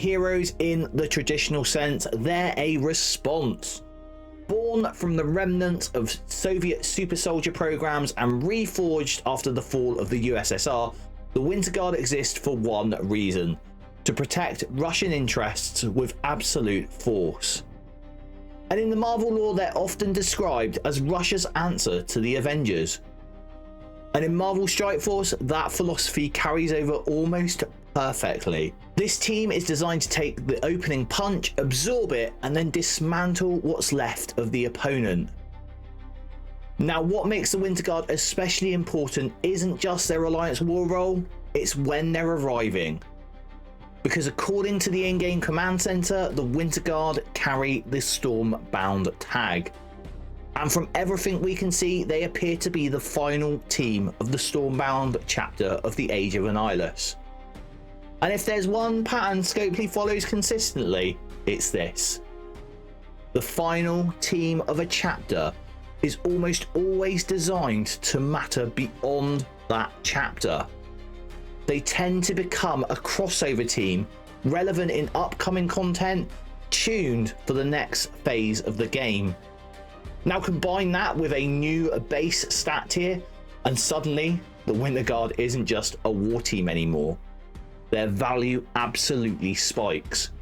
heroes in the traditional sense, they're a response. Born from the remnants of Soviet super soldier programs and reforged after the fall of the USSR, the Winter Guard exist for one reason: to protect Russian interests with absolute force. And in the Marvel lore, they're often described as Russia's answer to the Avengers. And in Marvel Strike Force, that philosophy carries over almost perfectly. This team is designed to take the opening punch, absorb it, and then dismantle what's left of the opponent. Now, what makes the Winter Guard especially important isn't just their Alliance War role, it's when they're arriving. Because according to the in-game command center, the Winter Guard carry the Stormbound tag. And from everything we can see, they appear to be the final team of the Stormbound chapter of the Age of Annihilus. And if there's one pattern Scopely follows consistently, it's this. The final team of a chapter is almost always designed to matter beyond that chapter. They tend to become a crossover team, relevant in upcoming content, tuned for the next phase of the game. Now combine that with a new base stat tier, and suddenly the Winter Guard isn't just a war team anymore. Their value absolutely spikes.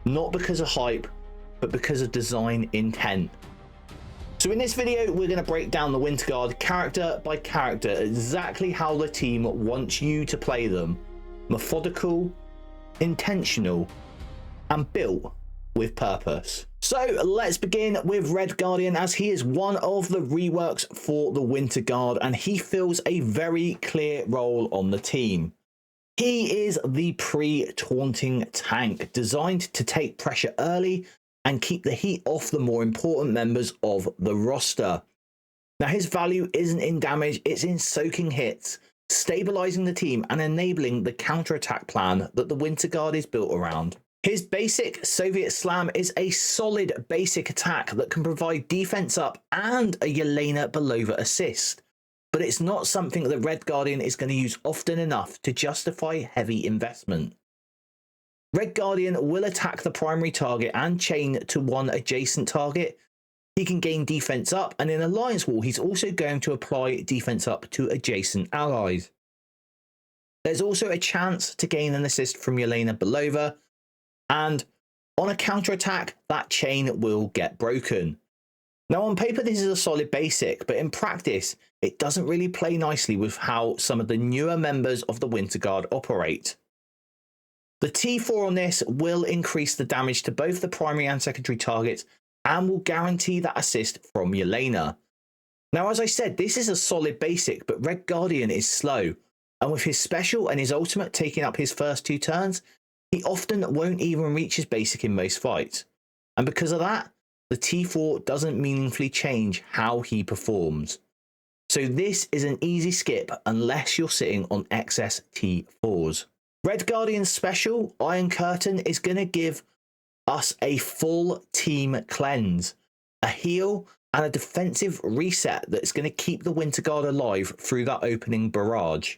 Not because of hype, but because of design intent. So in this video, we're going to break down the Winter Guard character by character, exactly how the team wants you to play them. Methodical, intentional, and built with purpose. So let's begin with Red Guardian, as he is one of the reworks for the Winter Guard, and he fills a very clear role on the team. He is the pre-taunting tank, designed to take pressure early and keep the heat off the more important members of the roster. Now, his value isn't in damage, it's in soaking hits, stabilizing the team and enabling the counterattack plan that the Winter Guard is built around. His basic Soviet Slam is a solid basic attack that can provide defense up and a Yelena Belova assist, but it's not something that Red Guardian is going to use often enough to justify heavy investment. Red Guardian will attack the primary target and chain to one adjacent target. He can gain defense up, and in Alliance War, he's also going to apply defense up to adjacent allies. There's also a chance to gain an assist from Yelena Belova, and on a counterattack, that chain will get broken. Now, on paper, this is a solid basic, but in practice, it doesn't really play nicely with how some of the newer members of the Winter Guard operate. The T4 on this will increase the damage to both the primary and secondary targets and will guarantee that assist from Yelena. Now, as I said, this is a solid basic, but Red Guardian is slow, and with his special and his ultimate taking up his first 2 turns, he often won't even reach his basic in most fights. And because of that, the T4 doesn't meaningfully change how he performs. So this is an easy skip unless you're sitting on excess T4s. Red Guardian's special, Iron Curtain, is going to give us a full team cleanse, a heal, and a defensive reset that's going to keep the Winter Guard alive through that opening barrage.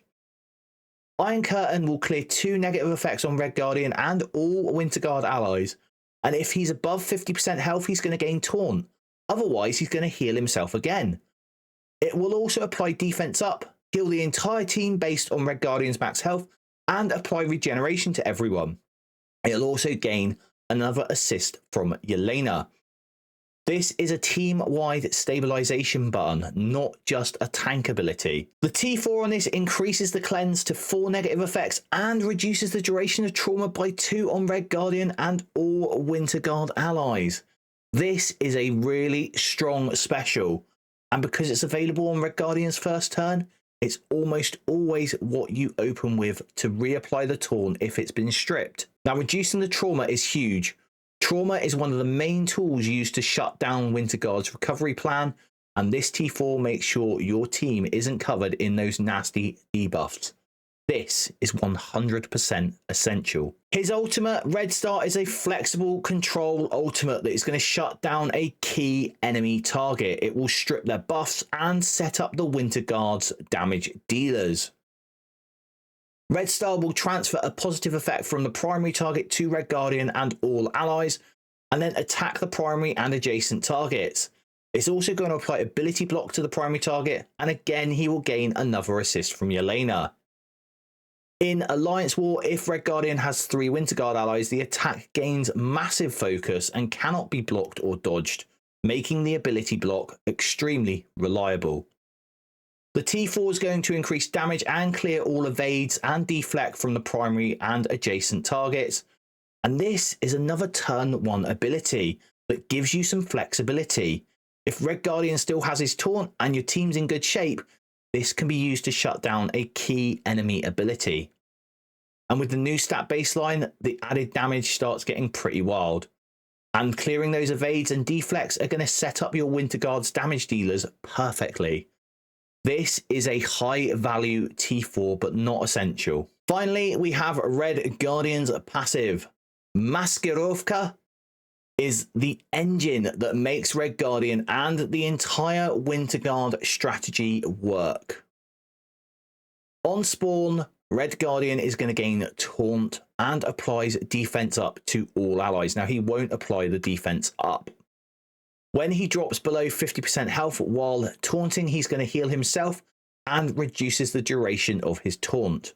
Iron Curtain will clear 2 negative effects on Red Guardian and all Winter Guard allies, and if he's above 50% health, he's going to gain Taunt. Otherwise, he's going to heal himself again. It will also apply defense up, heal the entire team based on Red Guardian's max health, and apply regeneration to everyone. It'll also gain another assist from Yelena. This is a team-wide stabilization button, not just a tank ability. The T4 on this increases the cleanse to 4 negative effects and reduces the duration of trauma by 2 on Red Guardian and all Winter Guard allies. This is a really strong special, and because it's available on Red Guardian's first turn, it's almost always what you open with to reapply the taunt if it's been stripped. Now, reducing the trauma is huge. Trauma is one of the main tools used to shut down Winter Guard's recovery plan, and this T4 makes sure your team isn't covered in those nasty debuffs. This is 100% essential. His ultimate, Red Star, is a flexible control ultimate that is going to shut down a key enemy target. It will strip their buffs and set up the Winter Guard's damage dealers. Red Star will transfer a positive effect from the primary target to Red Guardian and all allies, and then attack the primary and adjacent targets. It's also going to apply ability block to the primary target, and again he will gain another assist from Yelena. In Alliance War, if Red Guardian has 3 Winter Guard allies, the attack gains massive focus and cannot be blocked or dodged, making the ability block extremely reliable. The T4 is going to increase damage and clear all evades and deflect from the primary and adjacent targets. And this is another turn 1 ability that gives you some flexibility. If Red Guardian still has his taunt and your team's in good shape, this can be used to shut down a key enemy ability. And with the new stat baseline, the added damage starts getting pretty wild. And clearing those evades and deflects are going to set up your Winter Guard's damage dealers perfectly. This is a high value T4, but not essential. Finally, we have Red Guardian's passive. Maskirovka is the engine that makes Red Guardian and the entire Winter Guard strategy work. On spawn, Red Guardian is going to gain taunt and applies defense up to all allies. Now, he won't apply the defense up. When he drops below 50% health while taunting, he's going to heal himself and reduces the duration of his taunt.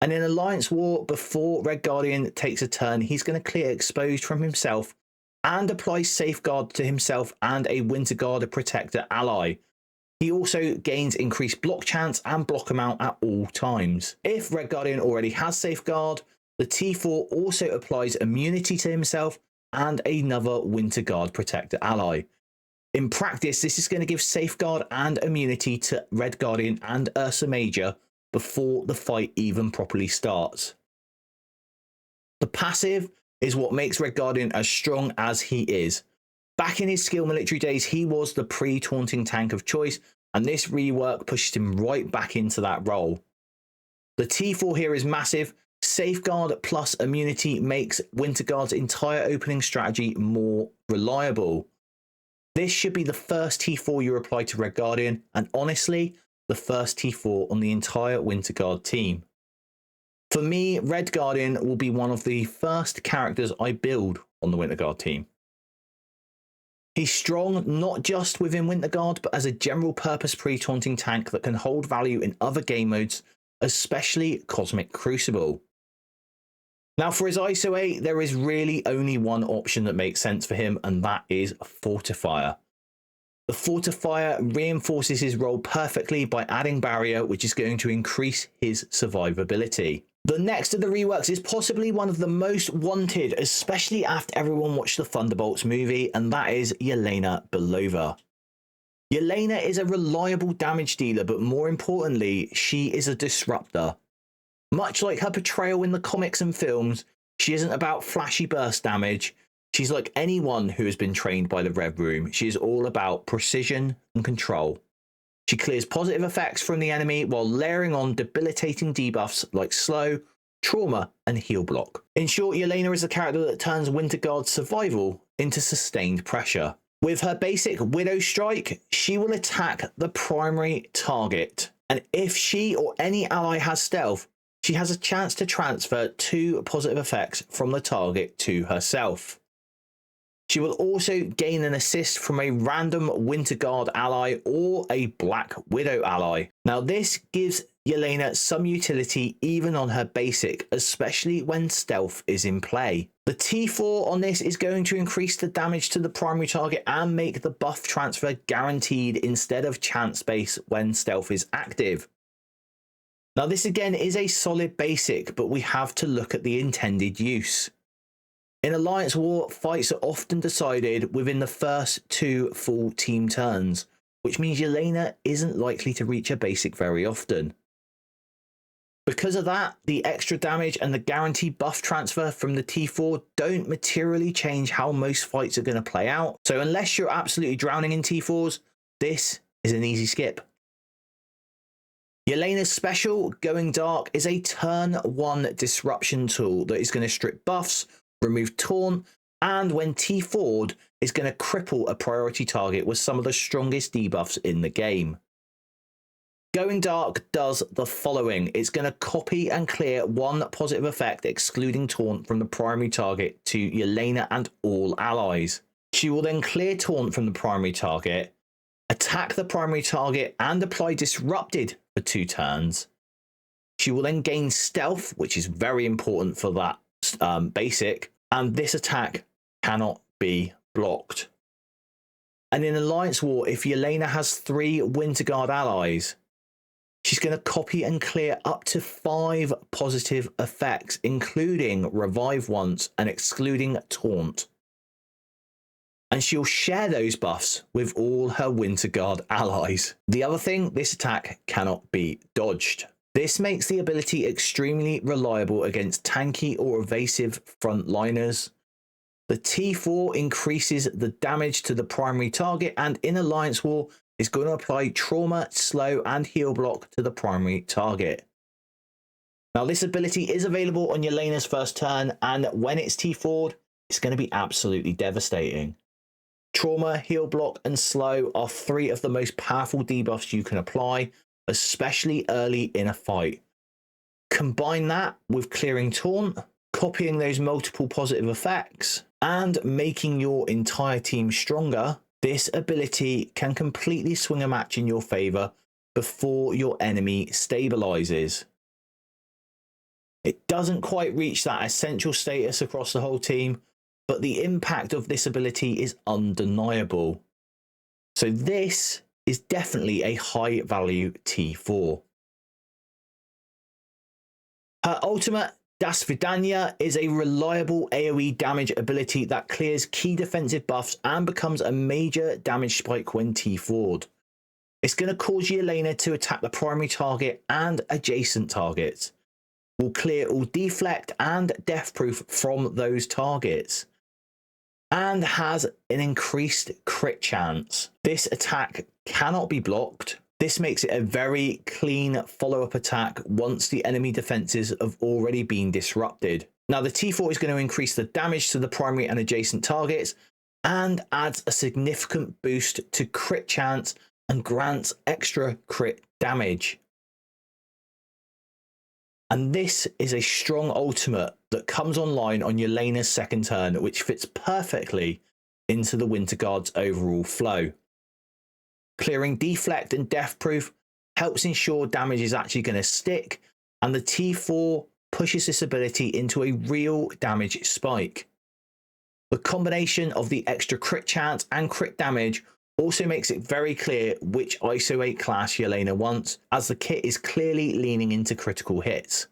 And in Alliance War, before Red Guardian takes a turn, he's going to clear exposed from himself and apply safeguard to himself and a Winter Guard protector ally. He also gains increased block chance and block amount at all times. If Red Guardian already has safeguard, the T4 also applies immunity to himself and another Winter Guard protector ally. In practice, this is going to give safeguard and immunity to Red Guardian and Ursa Major before the fight even properly starts. The passive is what makes Red Guardian as strong as he is. Back in his skill military days, he was the pre-taunting tank of choice, and this rework pushed him right back into that role. The T4 here is massive. Safeguard plus immunity makes Winter Guard's entire opening strategy more reliable. This should be the first T4 you apply to Red Guardian, and honestly, the first T4 on the entire Winter Guard team. For me, Red Guardian will be one of the first characters I build on the Winter Guard team. He's strong not just within Winter Guard, but as a general purpose pre-taunting tank that can hold value in other game modes, especially Cosmic Crucible. Now for his ISO 8, there is really only one option that makes sense for him, and that is Fortifier. The Fortifier reinforces his role perfectly by adding barrier, which is going to increase his survivability. The next of the reworks is possibly one of the most wanted, especially after everyone watched the Thunderbolts movie, and that is Yelena Belova. Yelena is a reliable damage dealer, but more importantly, she is a disruptor. Much like her portrayal in the comics and films, she isn't about flashy burst damage. She's like anyone who has been trained by the Red Room. She is all about precision and control. She clears positive effects from the enemy while layering on debilitating debuffs like slow, trauma, and heal block. In short, Yelena is a character that turns Winter Guard's survival into sustained pressure. With her basic Widow Strike, she will attack the primary target, and if she or any ally has stealth, she has a chance to transfer 2 positive effects from the target to herself. She will also gain an assist from a random Winter Guard ally or a Black Widow ally. Now this gives Yelena some utility even on her basic, especially when stealth is in play. The T4 on this is going to increase the damage to the primary target and make the buff transfer guaranteed instead of chance based when stealth is active. Now this again is a solid basic, but we have to look at the intended use. In Alliance War, fights are often decided within the first 2 full team turns, which means Yelena isn't likely to reach a basic very often. Because of that, the extra damage and the guaranteed buff transfer from the T4 don't materially change how most fights are going to play out, so unless you're absolutely drowning in T4s, this is an easy skip. Yelena's special, Going Dark, is a turn 1 disruption tool that is going to strip buffs, remove taunt, and when T4'd, is going to cripple a priority target with some of the strongest debuffs in the game. Going Dark does the following. It's going to copy and clear one positive effect, excluding Taunt, from the primary target to Yelena and all allies. She will then clear Taunt from the primary target, attack the primary target, and apply Disrupted for 2 turns. She will then gain Stealth, which is very important for that basic, and this attack cannot be blocked. And in Alliance War, if Yelena has 3 Winter Guard allies, she's going to copy and clear up to 5 positive effects, including Revive Once and excluding Taunt. And she'll share those buffs with all her Winter Guard allies. The other thing, this attack cannot be dodged. This makes the ability extremely reliable against tanky or evasive frontliners. The T4 increases the damage to the primary target, and in Alliance War is going to apply trauma, slow, and heal block to the primary target. Now, this ability is available on Yelena's first turn, and when it's T4'd, it's going to be absolutely devastating. Trauma, heal block, and slow are 3 of the most powerful debuffs you can apply, especially early in a fight. Combine that with clearing Taunt, copying those multiple positive effects, and making your entire team stronger. This ability can completely swing a match in your favor before your enemy stabilizes. It doesn't quite reach that essential status across the whole team, but the impact of this ability is undeniable. So this is definitely a high value T4. Her ultimate, Das Vidania, is a reliable AoE damage ability that clears key defensive buffs and becomes a major damage spike when T4'd. It's going to cause Yelena to attack the primary target and adjacent targets. Will clear all deflect and death proof from those targets. And has an increased crit chance. This attack cannot be blocked. This makes it a very clean follow-up attack once the enemy defenses have already been disrupted. Now, the T4 is going to increase the damage to the primary and adjacent targets and adds a significant boost to crit chance and grants extra crit damage. And this is a strong ultimate that comes online on Yelena's second turn, which fits perfectly into the Winter Guard's overall flow. Clearing deflect and death proof helps ensure damage is actually going to stick, and the T4 pushes this ability into a real damage spike. The combination of the extra crit chance and crit damage also makes it very clear which ISO 8 class Yelena wants, as the kit is clearly leaning into critical hits.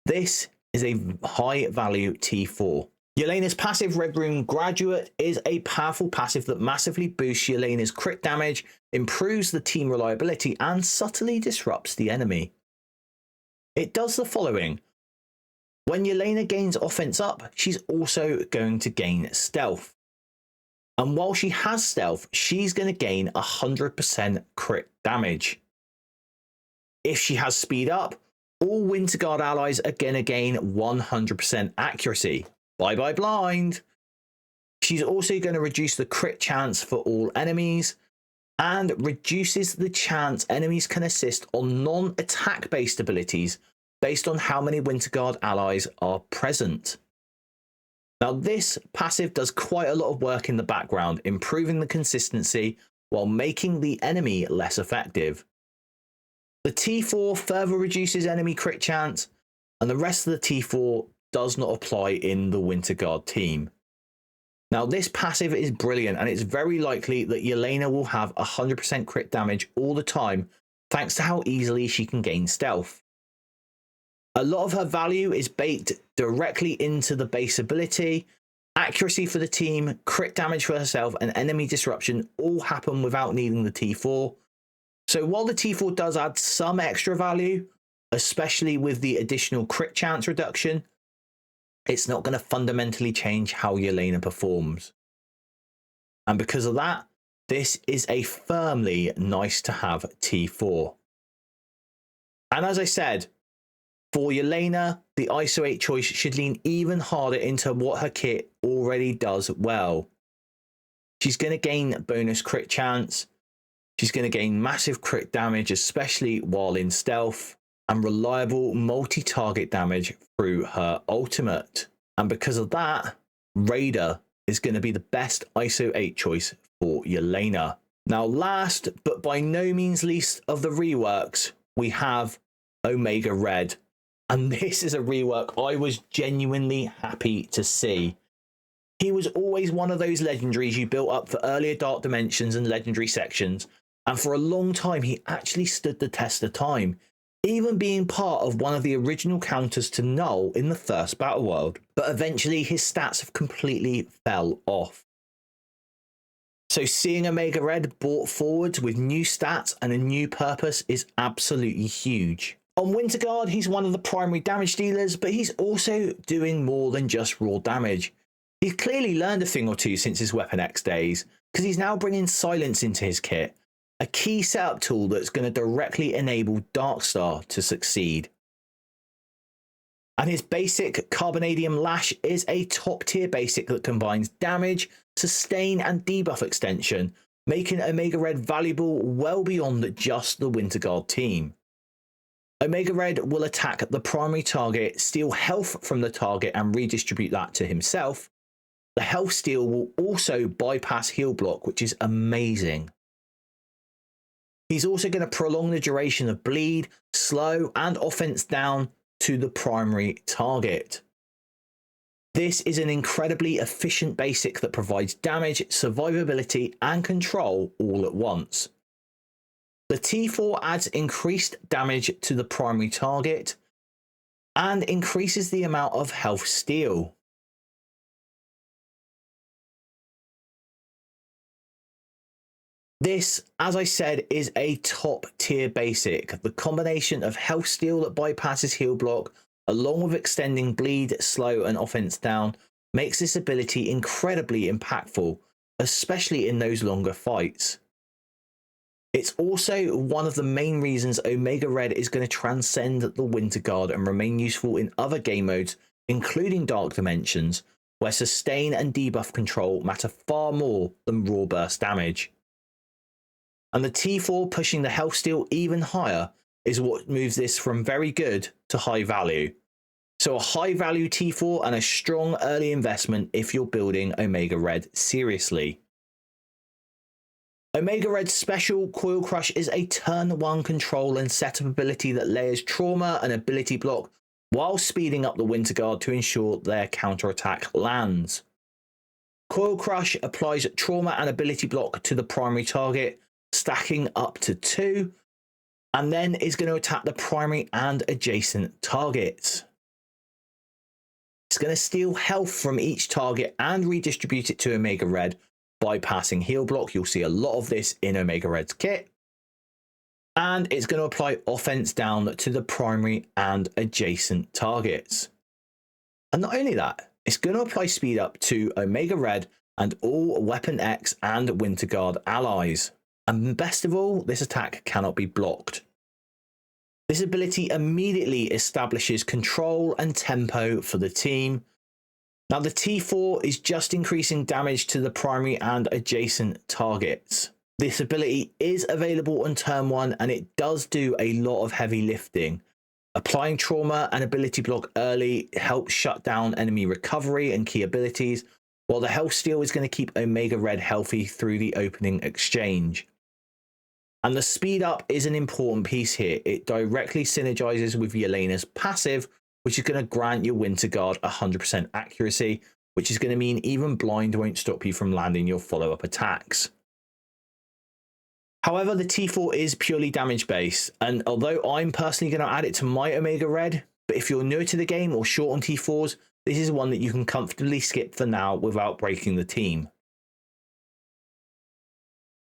This is a high value T4. Yelena's passive Red Room Graduate is a powerful passive that massively boosts Yelena's crit damage, improves the team reliability, and subtly disrupts the enemy. It does the following. When Yelena gains offense up, she's also going to gain stealth. And while she has stealth, she's going to gain 100% crit damage. If she has speed up, all Winter Guard allies are going to gain 100% accuracy. Bye bye blind. She's also going to reduce the crit chance for all enemies and reduces the chance enemies can assist on non-attack based abilities based on how many Winter Guard allies are present. Now, this passive does quite a lot of work in the background, improving the consistency while making the enemy less effective. The T4 further reduces enemy crit chance, and the rest of the T4 does not apply in the Winter Guard team. Now, this passive is brilliant, and it's very likely that Yelena will have 100% crit damage all the time, thanks to how easily she can gain stealth. A lot of her value is baked directly into the base ability. Accuracy for the team, crit damage for herself, and enemy disruption all happen without needing the T4. So while the T4 does add some extra value, especially with the additional crit chance reduction, it's not going to fundamentally change how Yelena performs. And because of that, this is a firmly nice to have T4. And as I said, for Yelena, the ISO 8 choice should lean even harder into what her kit already does well. She's going to gain bonus crit chance. She's going to gain massive crit damage, especially while in stealth, and reliable multi-target damage through her ultimate. And because of that, Raider is going to be the best ISO 8 choice for Yelena. Now, last but by no means least of the reworks, we have Omega Red. And this is a rework I was genuinely happy to see. He was always one of those legendaries you built up for earlier Dark Dimensions and legendary sections, and for a long time he actually stood the test of time, even being part of one of the original counters to Null in the first Battle World. But eventually his stats have completely fell off. So seeing Omega Red brought forward with new stats and a new purpose is absolutely huge. On Winterguard, he's one of the primary damage dealers, but he's also doing more than just raw damage. He's clearly learned a thing or two since his Weapon X days, because he's now bringing silence into his kit, a key setup tool that's going to directly enable Darkstar to succeed. And his basic Carbonadium Lash is a top tier basic that combines damage, sustain and debuff extension, making Omega Red valuable well beyond just the Winterguard team. Omega Red will attack the primary target, steal health from the target and redistribute that to himself. The health steal will also bypass heal block, which is amazing. He's also going to prolong the duration of bleed, slow and offense down to the primary target. This is an incredibly efficient basic that provides damage, survivability and control all at once. The T4 adds increased damage to the primary target and increases the amount of health steal. This, as I said, is a top tier basic. The combination of health steal that bypasses heal block, along with extending bleed, slow and offense down, makes this ability incredibly impactful, especially in those longer fights. It's also one of the main reasons Omega Red is going to transcend the Winterguard and remain useful in other game modes, including Dark Dimensions, where sustain and debuff control matter far more than raw burst damage. And the T4 pushing the health steal even higher is what moves this from very good to high value. So a high value T4 and a strong early investment if you're building Omega Red seriously. Omega Red's special Coil Crush is a turn 1 control and setup ability that layers trauma and ability block while speeding up the Winterguard to ensure their counterattack lands. Coil Crush applies trauma and ability block to the primary target, stacking up to 2, and then is going to attack the primary and adjacent targets. It's going to steal health from each target and redistribute it to Omega Red, bypassing heal block. You'll see a lot of this in Omega Red's kit. And it's going to apply offense down to the primary and adjacent targets. And not only that, it's going to apply speed up to Omega Red and all Weapon X and Winterguard allies. And best of all, this attack cannot be blocked. This ability immediately establishes control and tempo for the team. Now the T4 is just increasing damage to the primary and adjacent targets. This ability is available on turn 1 and it does do a lot of heavy lifting. Applying trauma and ability block early helps shut down enemy recovery and key abilities, while the health steal is going to keep Omega Red healthy through the opening exchange. And the speed up is an important piece here. It directly synergizes with Yelena's passive, which is going to grant your Winterguard 100% accuracy, which is going to mean even blind won't stop you from landing your follow-up attacks. However, the T4 is purely damage based, and although I'm personally going to add it to my Omega Red, but if you're new to the game or short on T4s, this is one that you can comfortably skip for now without breaking the team.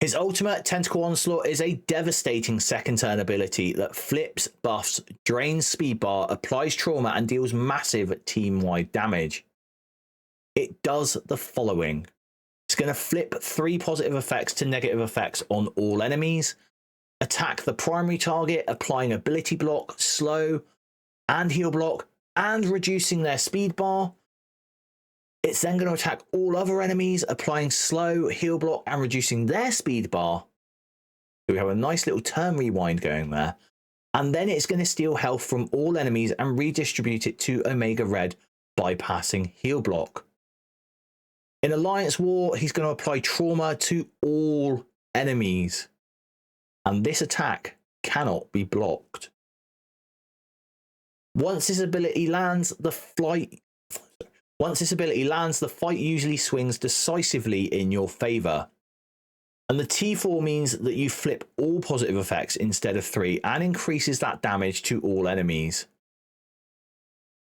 His ultimate, Tentacle Onslaught, is a devastating second turn ability that flips, buffs, drains speed bar, applies trauma and deals massive team-wide damage. It does the following. It's going to flip 3 positive effects to negative effects on all enemies, attack the primary target, applying ability block, slow and heal block, and reducing their speed bar. It's then going to attack all other enemies, applying slow, heal block, and reducing their speed bar, So we have a nice little turn rewind going there. And then it's going to steal health from all enemies and redistribute it to Omega Red, bypassing heal block. In Alliance War, he's going to apply trauma to all enemies. And this attack cannot be blocked. Once this ability lands, the fight usually swings decisively in your favor. And the T4 means that you flip all positive effects instead of 3 and increases that damage to all enemies.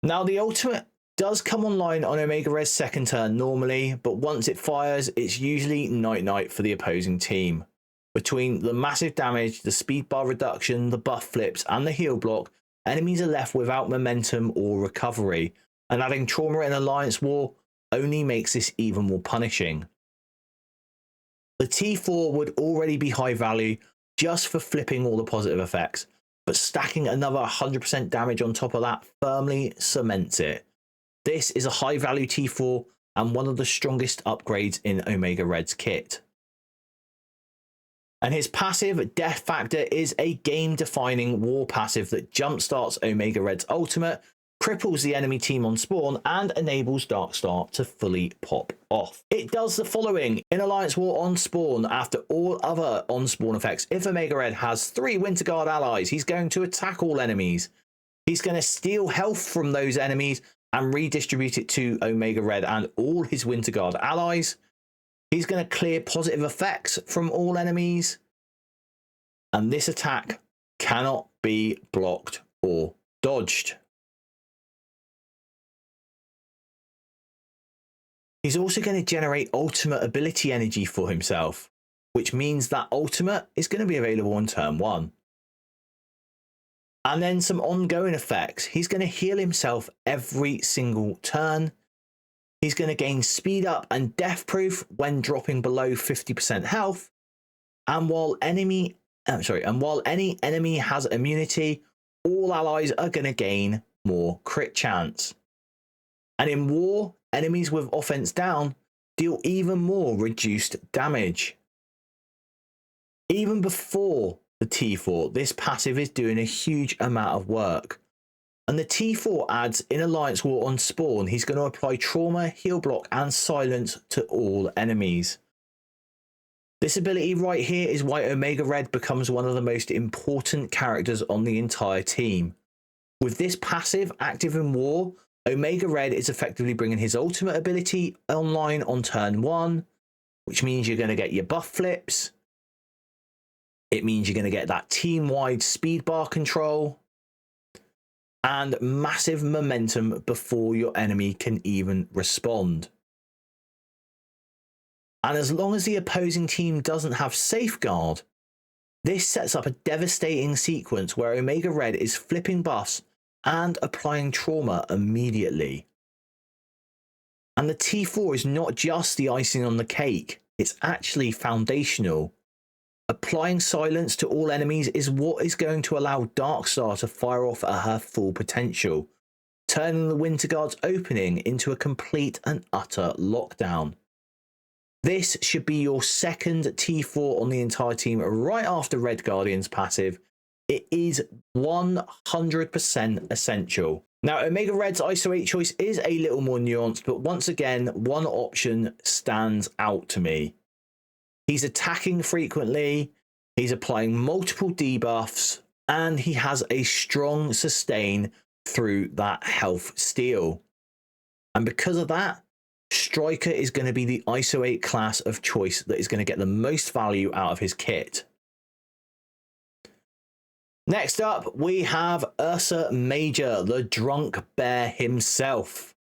Now the ultimate does come online on Omega Red's second turn normally, but once it fires, it's usually night-night for the opposing team. Between the massive damage, the speed bar reduction, the buff flips, and the heal block, enemies are left without momentum or recovery, and adding trauma in Alliance War only makes this even more punishing. The T4 would already be high value just for flipping all the positive effects, but stacking another 100% damage on top of that firmly cements it. This is a high value T4 and one of the strongest upgrades in Omega Red's kit. And his passive, Death Factor, is a game-defining war passive that jumpstarts Omega Red's ultimate, cripples the enemy team on spawn, and enables Darkstar to fully pop off. It does the following. In Alliance War on spawn, after all other on-spawn effects, if Omega Red has 3 Winter Guard allies, he's going to attack all enemies. He's going to steal health from those enemies and redistribute it to Omega Red and all his Winter Guard allies. He's going to clear positive effects from all enemies. And this attack cannot be blocked or dodged. He's also going to generate ultimate ability energy for himself, which means that ultimate is going to be available on turn 1. And then some ongoing effects. He's going to heal himself every single turn. He's going to gain speed up and death proof when dropping below 50% health. And while any enemy has immunity, all allies are going to gain more crit chance. And in war, enemies with offense down deal even more reduced damage. Even before the T4, this passive is doing a huge amount of work. And the T4 adds in Alliance War on spawn, he's going to apply trauma, heal block, and silence to all enemies. This ability right here is why Omega Red becomes one of the most important characters on the entire team. With this passive active in war, Omega Red is effectively bringing his ultimate ability online on turn 1, which means you're going to get your buff flips. It means you're going to get that team-wide speed bar control and massive momentum before your enemy can even respond. And as long as the opposing team doesn't have safeguard, this sets up a devastating sequence where Omega Red is flipping buffs and applying trauma immediately. And the T4 is not just the icing on the cake, it's actually foundational. Applying silence to all enemies is what is going to allow Darkstar to fire off at her full potential, turning the Winter Guard's opening into a complete and utter lockdown. This should be your second T4 on the entire team right after Red Guardian's passive. It is 100% essential. Now, Omega Red's ISO 8 choice is a little more nuanced, but once again, one option stands out to me. He's attacking frequently, he's applying multiple debuffs, and he has a strong sustain through that health steal. And because of that, Striker is going to be the ISO 8 class of choice that is going to get the most value out of his kit. Next up, we have Ursa Major, the drunk bear himself.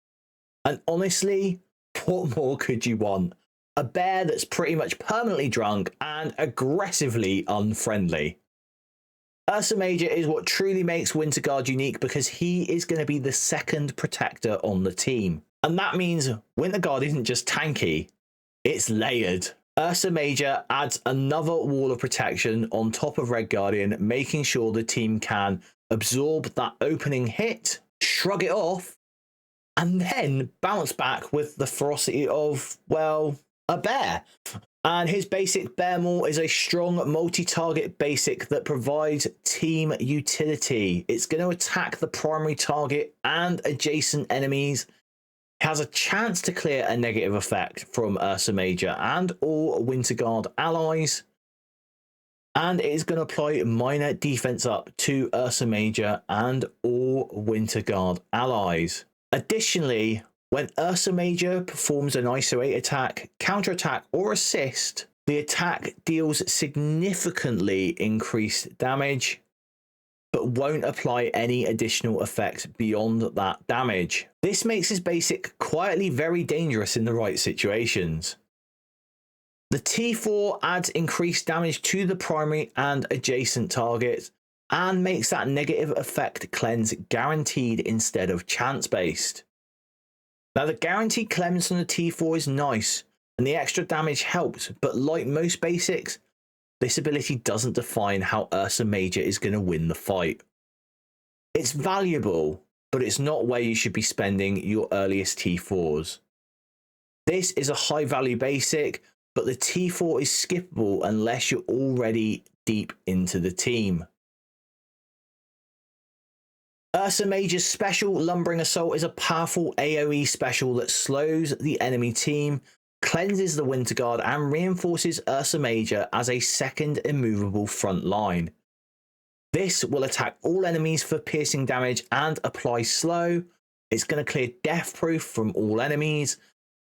And honestly, what more could you want? A bear that's pretty much permanently drunk and aggressively unfriendly. Ursa Major is what truly makes Winter Guard unique because he is going to be the second protector on the team. And that means Winter Guard isn't just tanky, it's layered. Ursa Major adds another wall of protection on top of Red Guardian, making sure the team can absorb that opening hit, shrug it off, and then bounce back with the ferocity of, well, a bear. And his basic Bear Maul is a strong multi-target basic that provides team utility. It's going to attack the primary target and adjacent enemies. It has a chance to clear a negative effect from Ursa Major and all Winter Guard allies. And it is going to apply minor defense up to Ursa Major and all Winter Guard allies. Additionally, when Ursa Major performs an isolate attack, counterattack, or assist, the attack deals significantly increased damage, but won't apply any additional effect beyond that damage. This makes his basic quietly very dangerous in the right situations. The T4 adds increased damage to the primary and adjacent targets and makes that negative effect cleanse guaranteed instead of chance-based. Now, the guaranteed cleanse on the T4 is nice, and the extra damage helps, but like most basics, this ability doesn't define how Ursa Major is going to win the fight. It's valuable, but it's not where you should be spending your earliest T4s. This is a high-value basic, but the T4 is skippable unless you're already deep into the team. Ursa Major's special Lumbering Assault is a powerful AoE special that slows the enemy team, cleanses the Winter Guard, and reinforces Ursa Major as a second immovable front line. This will attack all enemies for piercing damage and apply slow. It's going to clear death proof from all enemies,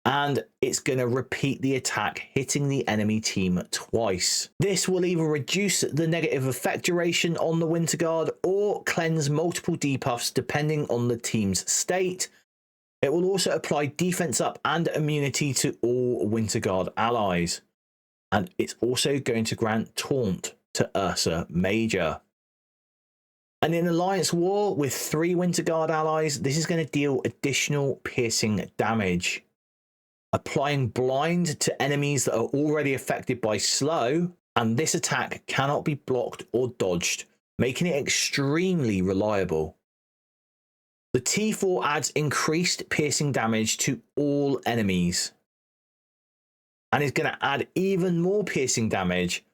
and it's going to repeat the attack, hitting the enemy team twice. This will either reduce the negative effect duration on the Winter Guard or cleanse multiple debuffs depending on the team's state. It will also apply defense up and immunity to all Winter Guard allies. And it's also going to grant taunt to Ursa Major. And in Alliance War with 3 Winter Guard allies, this is going to deal additional piercing damage. Applying blind to enemies that are already affected by slow, and this attack cannot be blocked or dodged, making it extremely reliable. The T4 adds increased piercing damage to all enemies, and is going to add even more piercing damage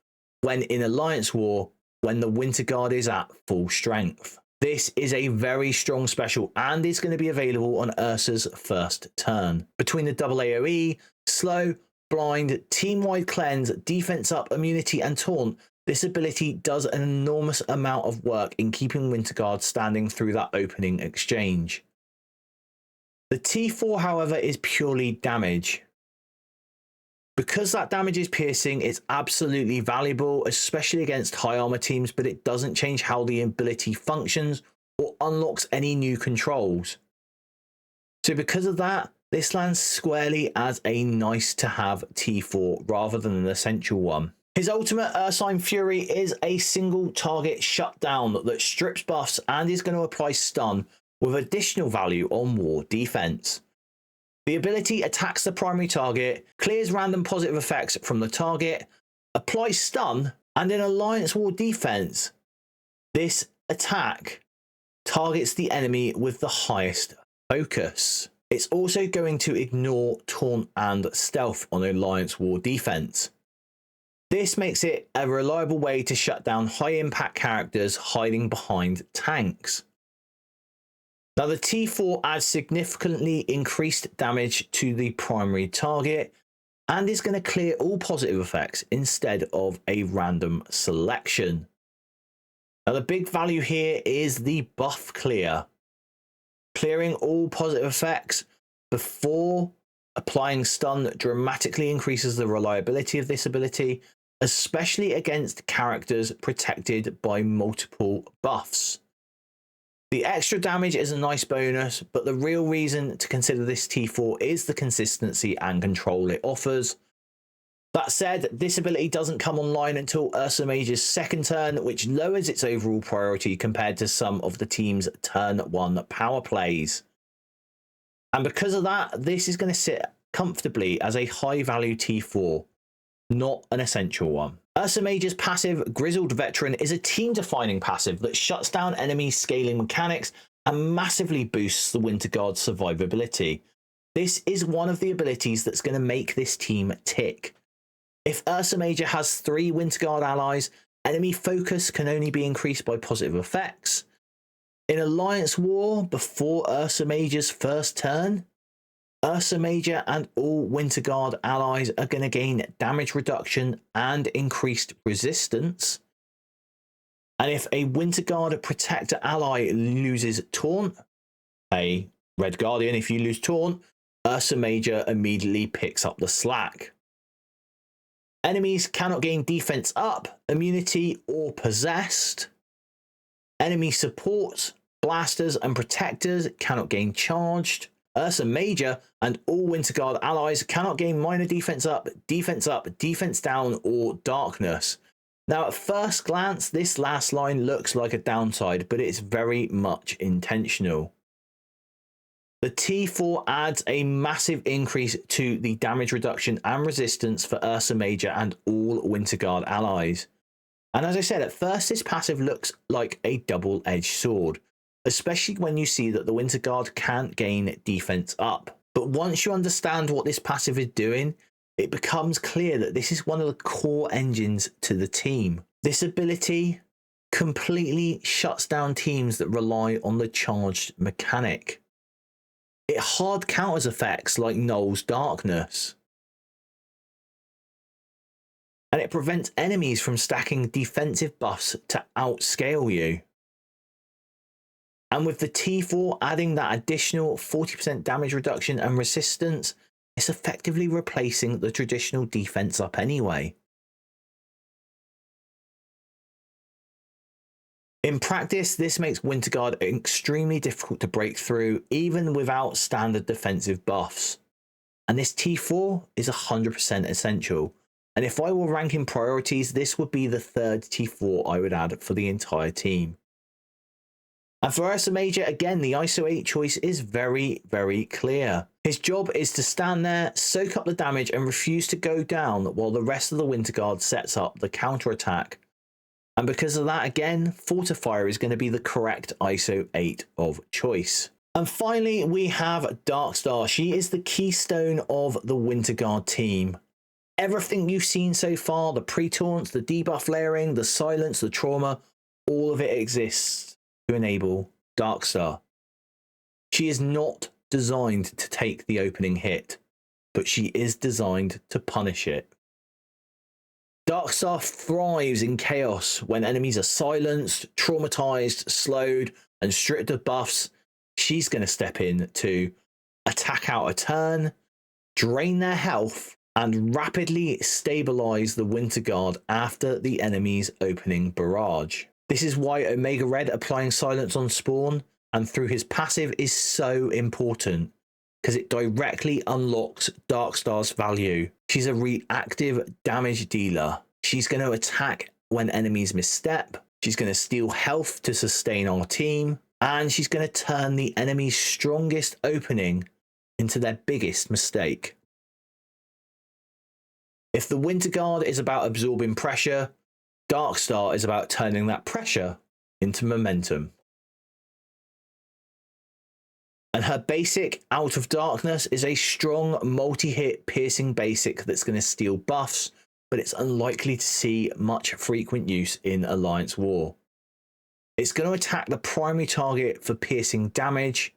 when in Alliance War when the Winter Guard is at full strength. This is a very strong special and is going to be available on Ursa's first turn. Between the double AoE, slow, blind, team-wide cleanse, defense up, immunity, and taunt, this ability does an enormous amount of work in keeping Winter Guard standing through that opening exchange. The T4, however, is purely damage. Because that damage is piercing, it's absolutely valuable, especially against high armor teams, but it doesn't change how the ability functions or unlocks any new controls. So because of that, this lands squarely as a nice to have T4 rather than an essential one. His ultimate Ursine Fury is a single target shutdown that strips buffs and is going to apply stun with additional value on war defense. The ability attacks the primary target, clears random positive effects from the target, applies stun, and in Alliance War defense, this attack targets the enemy with the highest focus. It's also going to ignore taunt and stealth on Alliance War defense. This makes it a reliable way to shut down high impact characters hiding behind tanks. Now, the T4 adds significantly increased damage to the primary target and is going to clear all positive effects instead of a random selection. Now, the big value here is the buff clear. Clearing all positive effects before applying stun dramatically increases the reliability of this ability, especially against characters protected by multiple buffs. The extra damage is a nice bonus, but the real reason to consider this T4 is the consistency and control it offers. That said, this ability doesn't come online until Ursa Major's second turn, which lowers its overall priority compared to some of the team's turn 1 power plays. And because of that, this is going to sit comfortably as a high value T4, not an essential one. Ursa Major's passive, Grizzled Veteran, is a team-defining passive that shuts down enemy scaling mechanics and massively boosts the Winter Guard's survivability. This is one of the abilities that's going to make this team tick. If Ursa Major has 3 Winterguard allies, enemy focus can only be increased by positive effects. In Alliance War, before Ursa Major's first turn, Ursa Major and all Winterguard allies are going to gain damage reduction and increased resistance. And if a Winterguard Protector ally loses Taunt, a Red Guardian, if you lose Taunt, Ursa Major immediately picks up the slack. Enemies cannot gain defense up, immunity, or possessed. Enemy support, blasters, and protectors cannot gain charged. Ursa Major and all Winterguard allies cannot gain minor defense up, defense down, or darkness. Now, at first glance, this last line looks like a downside, but it's very much intentional. The T4 adds a massive increase to the damage reduction and resistance for Ursa Major and all Winterguard allies. And as I said, at first this passive looks like a double-edged sword, especially when you see that the Winterguard can't gain defense up. But once you understand what this passive is doing, it becomes clear that this is one of the core engines to the team. This ability completely shuts down teams that rely on the charged mechanic. It hard counters effects like Null's Darkness. And it prevents enemies from stacking defensive buffs to outscale you. And with the T4 adding that additional 40% damage reduction and resistance, it's effectively replacing the traditional defense up anyway. In practice, this makes Winterguard extremely difficult to break through, even without standard defensive buffs. And this T4 is 100% essential. And if I were ranking priorities, this would be the 3rd T4 I would add for the entire team. And for Ursa Major, again, the ISO 8 choice is very, very clear. His job is to stand there, soak up the damage, and refuse to go down while the rest of the Winterguard sets up the counterattack. And because of that, again, Fortifier is going to be the correct ISO 8 of choice. And finally, we have Darkstar. She is the keystone of the Winterguard team. Everything you've seen so far, the pre-taunts, the debuff layering, the silence, the trauma, all of it exists to enable Darkstar. She is not designed to take the opening hit, but she is designed to punish it. Darkstar thrives in chaos when enemies are silenced, traumatized, slowed, and stripped of buffs. She's going to step in to attack out a turn, drain their health, and rapidly stabilize the Winterguard after the enemy's opening barrage. This is why Omega Red applying silence on spawn and through his passive is so important, because it directly unlocks Darkstar's value. She's a reactive damage dealer. She's going to attack when enemies misstep. She's going to steal health to sustain our team. And she's going to turn the enemy's strongest opening into their biggest mistake. If the Winterguard is about absorbing pressure, Darkstar is about turning that pressure into momentum. And her basic, Out of Darkness, is a strong multi-hit piercing basic that's going to steal buffs, but it's unlikely to see much frequent use in Alliance War. It's going to attack the primary target for piercing damage,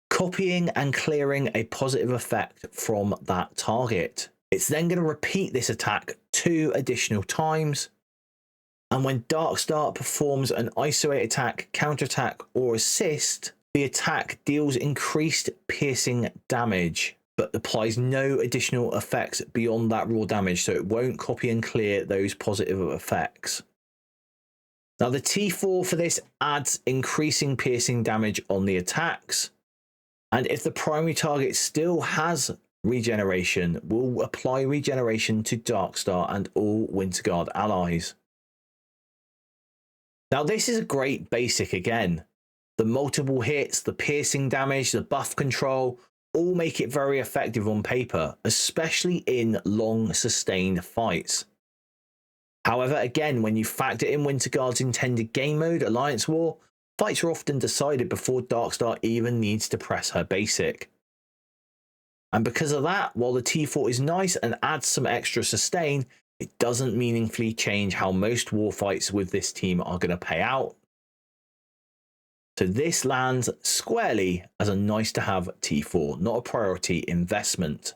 copying and clearing a positive effect from that target. It's then going to repeat this attack 2 additional times. And when Darkstar performs an ISO 8 attack, counterattack, or assist, the attack deals increased piercing damage, but applies no additional effects beyond that raw damage, so it won't copy and clear those positive effects. Now, the T4 for this adds increasing piercing damage on the attacks, and if the primary target still has regeneration, will apply regeneration to Darkstar and all Winterguard allies. Now, this is a great basic again. The multiple hits, the piercing damage, the buff control, all make it very effective on paper, especially in long sustained fights. However, again, when you factor in Winterguard's intended game mode, Alliance War, fights are often decided before Darkstar even needs to press her basic. And because of that, while the T4 is nice and adds some extra sustain, it doesn't meaningfully change how most war fights with this team are going to pay out. So this lands squarely as a nice to have T4, not a priority investment.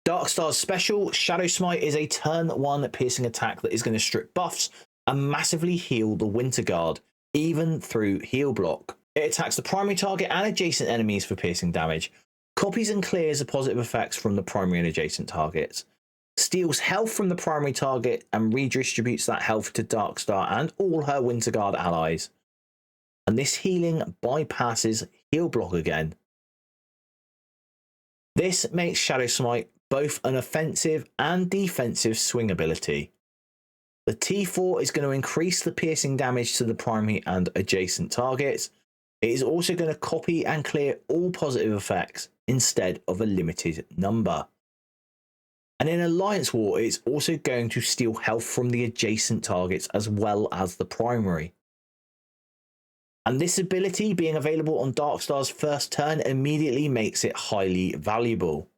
Darkstar's special, Shadow Smite, is a turn 1 piercing attack that is going to strip buffs and massively heal the Winter Guard, even through heal block. It attacks the primary target and adjacent enemies for piercing damage, copies and clears the positive effects from the primary and adjacent targets, steals health from the primary target and redistributes that health to Darkstar and all her Winter Guard allies. And this healing bypasses heal block again. This makes Shadow Smite both an offensive and defensive swing ability. The T4 is going to increase the piercing damage to the primary and adjacent targets. It is also going to copy and clear all positive effects instead of a limited number. And in Alliance War, it's also going to steal health from the adjacent targets as well as the primary. And this ability being available on Darkstar's first turn immediately makes it highly valuable.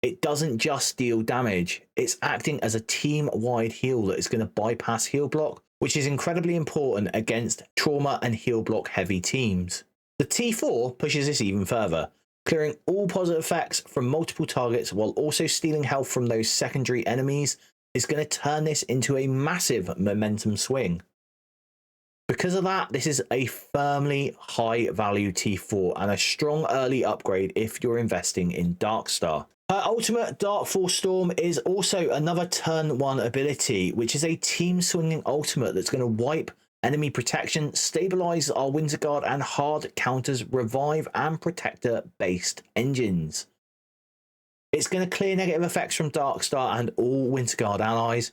It doesn't just deal damage, it's acting as a team-wide heal that is going to bypass heal block, which is incredibly important against trauma and heal block heavy teams. The T4 pushes this even further, clearing all positive effects from multiple targets while also stealing health from those secondary enemies is going to turn this into a massive momentum swing. Because of that, this is a firmly high value T4 and a strong early upgrade if you're investing in Darkstar. Her ultimate Dark Force Storm is also another turn 1 ability, which is a team swinging ultimate that's going to wipe enemy protection, stabilize our Winter Guard, and hard counters revive and protector based engines. It's going to clear negative effects from Darkstar and all Winter Guard allies,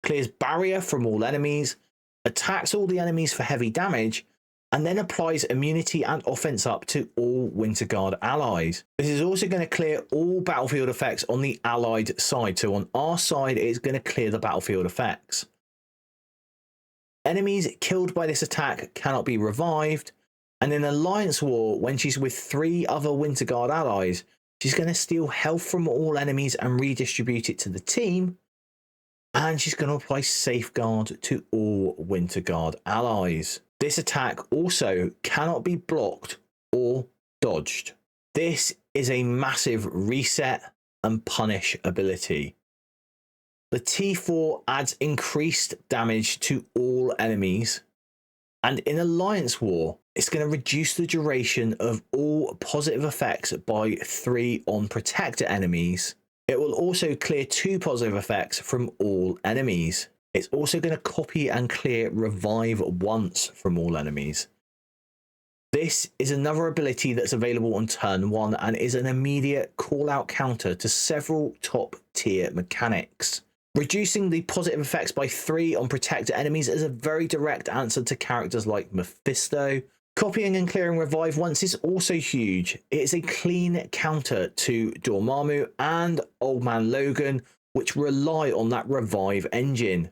clears barrier from all enemies, attacks all the enemies for heavy damage, and then applies immunity and offense up to all Winter Guard allies. This is also going to clear all battlefield effects on the allied side. So on our side, it's going to clear the battlefield effects. Enemies killed by this attack cannot be revived. And in Alliance War, when she's with 3 other Winter Guard allies, she's going to steal health from all enemies and redistribute it to the team. And she's going to apply Safeguard to all Winter Guard allies. This attack also cannot be blocked or dodged. This is a massive reset and punish ability. The T4 adds increased damage to all enemies. And in Alliance War, it's going to reduce the duration of all positive effects by 3 on protector enemies. It will also clear 2 positive effects from all enemies. It's also going to copy and clear revive once from all enemies. This is another ability that's available on turn 1 and is an immediate call out counter to several top tier mechanics. Reducing the positive effects by 3 on protector enemies is a very direct answer to characters like Mephisto. Copying and clearing revive once is also huge. It is a clean counter to Dormammu and Old Man Logan, which rely on that revive engine.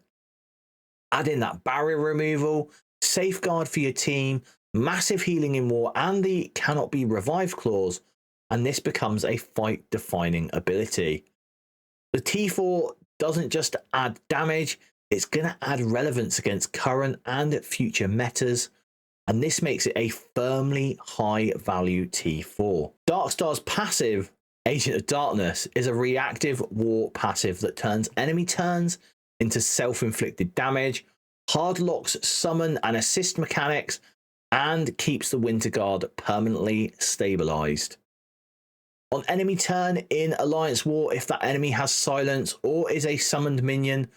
Add in that barrier removal, safeguard for your team, massive healing in war, and the cannot be revived clause, and this becomes a fight defining ability. The T4 doesn't just add damage, it's going to add relevance against current and future metas, and this makes it a firmly high value T4. Darkstar's passive, Agent of Darkness, is a reactive war passive that turns enemy turns into self-inflicted damage, hard locks summon and assist mechanics, and keeps the Winter Guard permanently stabilized. On enemy turn in Alliance War, if that enemy has silence or is a summoned minion,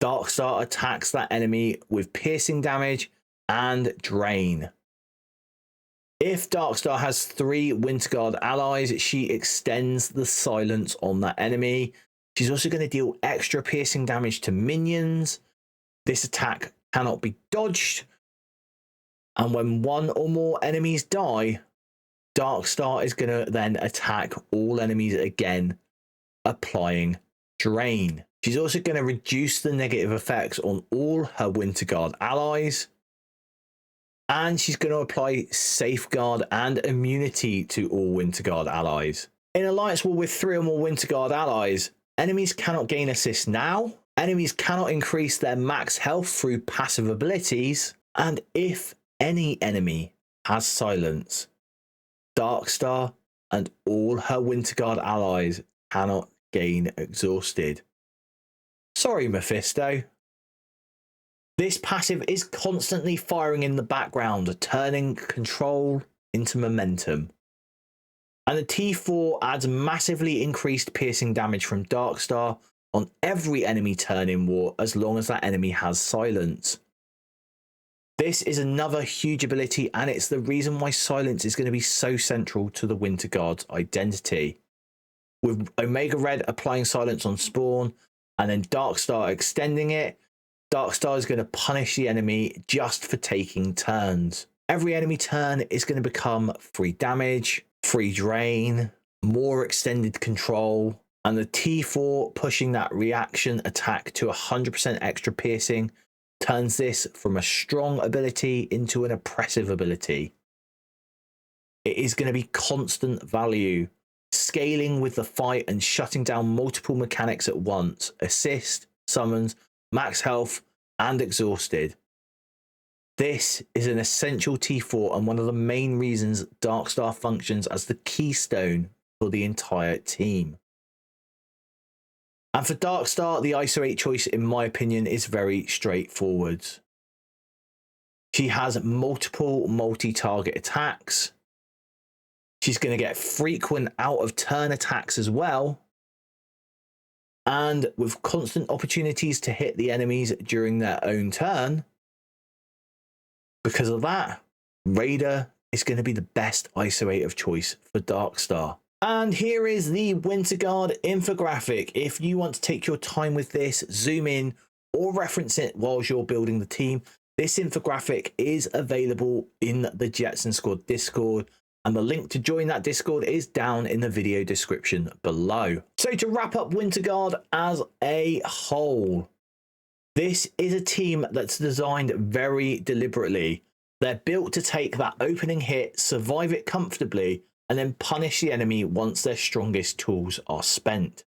Darkstar attacks that enemy with piercing damage and drain. If Darkstar has 3 Winter Guard allies, she extends the silence on that enemy. She's also going to deal extra piercing damage to minions. This attack cannot be dodged. And when 1 or more enemies die, Darkstar is going to then attack all enemies again, applying drain. She's also going to reduce the negative effects on all her Winter Guard allies. And she's going to apply Safeguard and Immunity to all Winter Guard allies. In Alliance War with 3 or more Winter Guard allies, enemies cannot gain assists now, enemies cannot increase their max health through passive abilities, and if any enemy has silence, Darkstar and all her Winter Guard allies cannot gain exhausted. Sorry, Mephisto. This passive is constantly firing in the background, turning control into momentum. And the T4 adds massively increased piercing damage from Darkstar on every enemy turn in war as long as that enemy has silence. This is another huge ability, and it's the reason why silence is going to be so central to the Winter Guard's identity. With Omega Red applying silence on spawn and then Darkstar extending it, Darkstar is going to punish the enemy just for taking turns. Every enemy turn is going to become free damage, free drain, more extended control, and the T4 pushing that reaction attack to 100% extra piercing turns this from a strong ability into an oppressive ability. It is going to be constant value, scaling with the fight and shutting down multiple mechanics at once: assist, summons, max health, and exhausted. This is an essential T4 and one of the main reasons Darkstar functions as the keystone for the entire team. And for Darkstar, the ISO 8 choice, in my opinion, is very straightforward. She has multiple multi-target attacks. She's going to get frequent out-of-turn attacks as well. And with constant opportunities to hit the enemies during their own turn. Because of that, Raider is going to be the best ISO 8 of choice for Darkstar. And here is the Winter Guard infographic. If you want to take your time with this, zoom in or reference it whilst you're building the team, this infographic is available in the Jetson Squad Discord, and the link to join that Discord is down in the video description below. So to wrap up Winter Guard as a whole, this is a team that's designed very deliberately. They're built to take that opening hit, survive it comfortably, and then punish the enemy once their strongest tools are spent.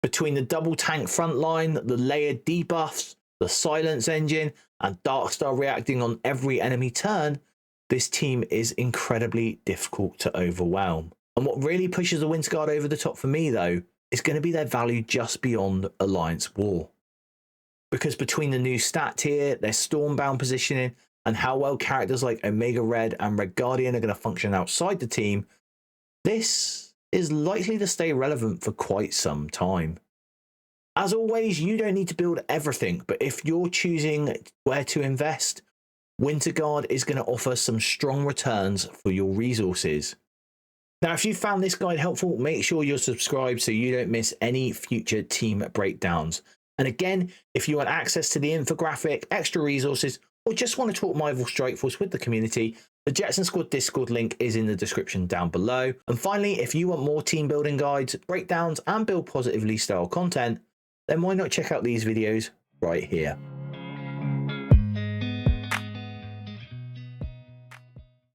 Between the double tank front line, the layered debuffs, the silence engine, and Darkstar reacting on every enemy turn, this team is incredibly difficult to overwhelm. And what really pushes the Winter Guard over the top for me, though, is going to be their value just beyond Alliance War. Because between the new stat tier, their Stormbound positioning, and how well characters like Omega Red and Red Guardian are going to function outside the team, this is likely to stay relevant for quite some time. As always, you don't need to build everything, but if you're choosing where to invest, Winter Guard is going to offer some strong returns for your resources. Now, if you found this guide helpful, make sure you're subscribed so you don't miss any future team breakdowns. And again, if you want access to the infographic, extra resources, or just want to talk Marvel Strike Force with the community, the Jetson Squad Discord link is in the description down below. And finally, if you want more team building guides, breakdowns, and build positively style content, then why not check out these videos right here.